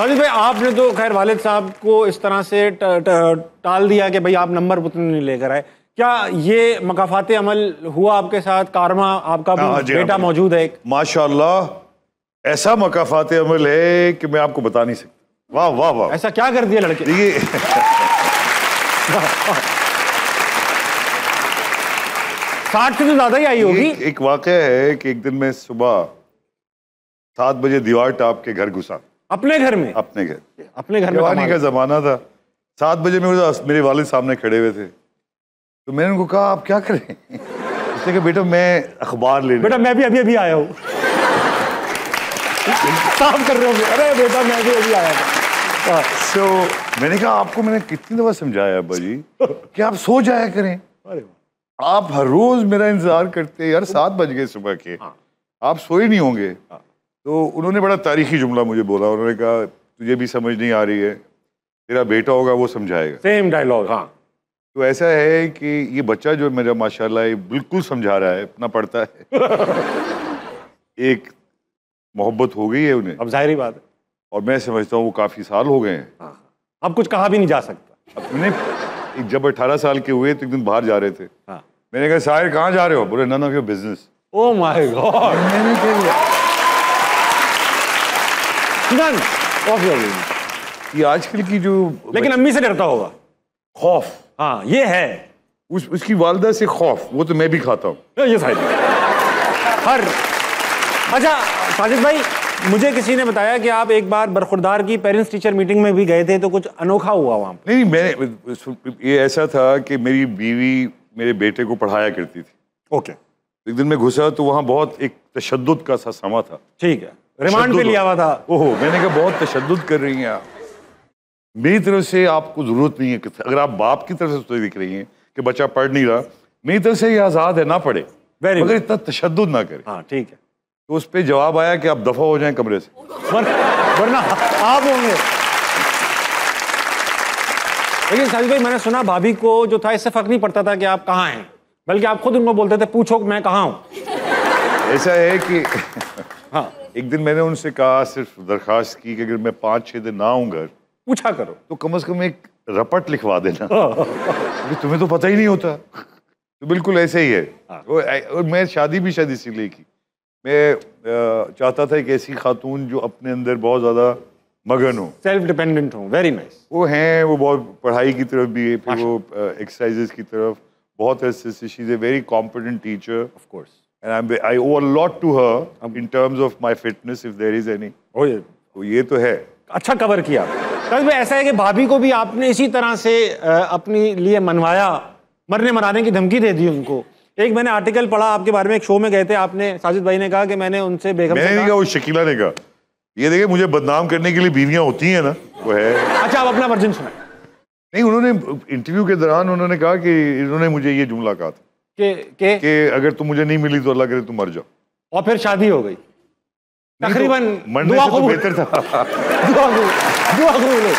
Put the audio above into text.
साजिद भाई, आपने तो खैर वालिद साहब को इस तरह से टाल दिया कि भाई आप नंबर उतने नहीं लेकर आए। क्या ये मकाफात अमल हुआ आपके साथ? कारमा आपका भी बेटा मौजूद है एक, माशाअल्लाह। ऐसा मकाफात अमल है कि मैं आपको बता नहीं सकता। वाह वाह वाह, ऐसा क्या कर दिया लड़के? देखिए 60 से तो ज्यादा ही आई होगी। एक वाकया है कि एक दिन मैं सुबह 7 बजे दीवार टाप के घर घुसा। अपने घर में? अपने घर में जवानी का जमाना था। 7 बजे मेरे वालिद सामने खड़े हुए थे, तो मैंने उनको कहा आप क्या करें? उसने कहा बेटा मैं अखबार ले। बेटा मैं भी अभी आया हूँ। साफ कर रहे हो? अरे बेटा मैं भी अभी आया था। So, मैंने कहा आपको मैंने कितनी दफा समझाया अब्बा जी कि आप सो जाया करें। आप हर रोज मेरा इंतजार करते यार, 7 बज गए सुबह के, आप सोए नहीं होंगे। तो उन्होंने बड़ा तारीखी जुमला मुझे बोला। उन्होंने कहा तुझे भी समझ नहीं आ रही है, तेरा बेटा होगा वो समझाएगा। Same dialogue. हाँ, तो ऐसा है कि ये बच्चा जो मेरा माशाल्लाह ये बिल्कुल समझा रहा है, अपना पढ़ता है। एक मोहब्बत हो गई है उन्हें, अब जाहिर बात है। और मैं समझता हूँ वो काफी साल हो गए हैं। अब कुछ कहा भी नहीं जा सकता। अपने जब 18 साल के हुए तो एक दिन बाहर जा रहे थे। मैंने कहा साहिर कहाँ जा रहे हो? बोले none of your business. Oh my god. मैंने कहा ये आजकल की जो, लेकिन अम्मी से डरता होगा। खौफ, हाँ ये है। उसकी वालदा से खौफ, वो तो मैं भी खाता हूँ। ये साहिद हर। अच्छा साजिद भाई, मुझे किसी ने बताया कि आप एक बार बरखुरदार की पेरेंट्स टीचर मीटिंग में भी गए थे, तो कुछ अनोखा हुआ वहाँ? नहीं, मैंने ये ऐसा था कि मेरी बीवी मेरे बेटे को पढ़ाया करती थी। ओके। एक दिन मैं घुसा तो वहाँ बहुत एक तशद्दुद का सा समा था। ठीक है, रिमांड पे लिया हुआ था। ओहो, मैंने कहा बहुत तशद्दुद कर रही हैं आप। मेरी तरफ से आपको जरूरत नहीं है, अगर आप बाप की तरफ से दिख रही हैं कि बच्चा पढ़ नहीं रहा, मेरी तरफ से ये आजाद है, ना पढ़े, मगर इतना तशद्दुद ना करे। हाँ ठीक है। तो उस पर जवाब आया कि आप दफा हो जाएं कमरे से, वरना आप होंगे। लेकिन साजिद भाई, मैंने सुना भाभी को जो था इससे फर्क नहीं पड़ता था कि आप कहाँ हैं, बल्कि आप खुद उनको बोलते थे पूछो मैं कहाँ हूँ। ऐसा है कि हाँ, एक दिन मैंने उनसे कहा, सिर्फ दरखास्त की कि अगर मैं 5-6 दिन ना आऊँ घर, पूछा करो तो कम से कम एक रपट लिखवा देना। तुम्हें तो पता ही नहीं होता। तो बिल्कुल ऐसे ही है। और मैं शादी भी शायद इसीलिए की। मैं चाहता था एक ऐसी खातून जो अपने अंदर बहुत ज्यादा मगन हो, सेल्फ डिपेंडेंट हो। Very nice. वो हैं, वो बहुत पढ़ाई की तरफ भी है, फिर वो एक्सरसाइजेस की तरफ बहुत ऐसे। She is a very competent teacher of course, and I owe a lot to her in terms of my fitness if there is any. तो ये तो है। अच्छा कवर किया। कल भी ऐसा है कि भाभी को भी आपने इसी तरह से अपने लिए मनवाया, मरने मराने की धमकी दे दी उनको। एक मैंने आर्टिकल पढ़ा आपके बारे में, एक शो में गए थे आपने, साजिद भाई ने कहा कि मैंने उनसे बेगम से नहीं कहा, वो शकीला ने कहा। ये देखिए मुझे बदनाम करने के लिए बीवियां होती हैं ना, वो है। अच्छा, आप अपना वर्जन सुनाए। नहीं, उन्होंने इंटरव्यू के दौरान उन्होंने कहा कि इन्होंने मुझे ये जुमला कहा था कि अगर तुम मुझे नहीं मिली तो अल्लाह करे तुम मर जाओ। और फिर शादी हो गई तकरीबन। मरने से तो बेहतर था। दुआ कबूल हो।